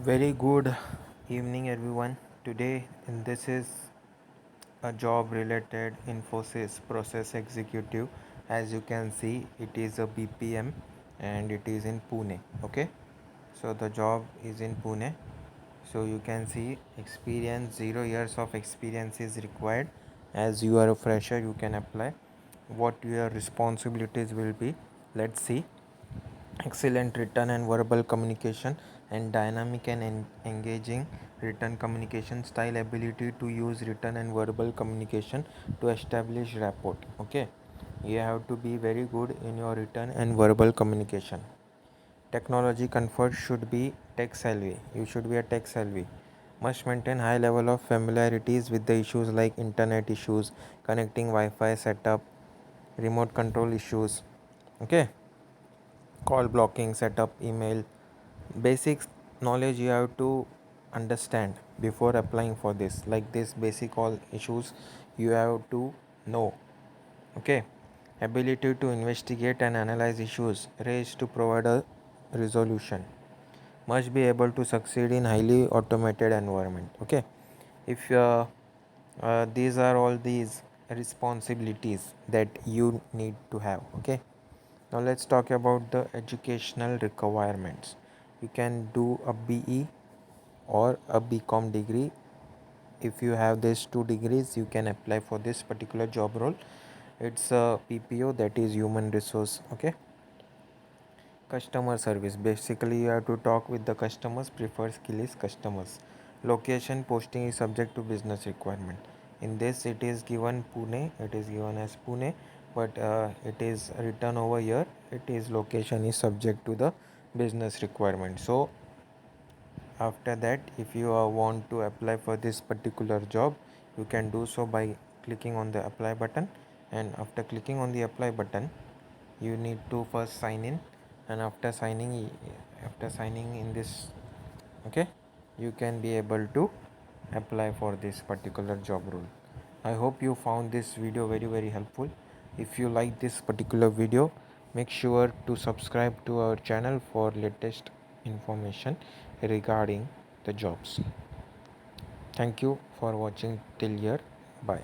Very good evening, everyone. Today, this is a job related Infosys process executive. As you can see, it is a BPM and it is in Pune. Okay, so the job is in Pune. So you can see experience 0 years of experience is required. As you are a fresher, you can apply. What your responsibilities will be? Let's see. Excellent written and verbal communication and dynamic and engaging written communication style, ability to use written and verbal communication to establish rapport. Okay, you have to be very good in your written and verbal communication. Technology comfort, should be tech savvy. You should be a tech savvy. Must maintain high level of familiarities with the issues like internet issues, connecting Wi-Fi setup, remote control issues. Okay, call blocking, setup, email, basic knowledge you have to understand before applying for this. Like this basic all issues you have to know. Okay, ability to investigate and analyze issues raised to provide a resolution. Must be able to succeed in highly automated environment. Okay, if these are all these responsibilities that you need to have. Okay, now let's talk about the educational requirements. You can do a BE or a BCom degree. If you have these two degrees, you can apply for this particular job role. It's a PPO, that is human resource. Okay, customer service. Basically, you have to talk with the customers. Preferred skill is customers. Location posting is subject to business requirement. In this, it is given Pune. It is given as Pune, but it is written over here. It is location is subject to the business requirement. So after that, if you want to apply for this particular job, you can do so by clicking on the apply button. And after clicking on the apply button, you need to first sign in, and after signing in this, okay, you can be able to apply for this particular job role. I hope you found this video very helpful. If you like this particular video, make sure to subscribe to our channel for latest information regarding the jobs. Thank you for watching till here. Bye.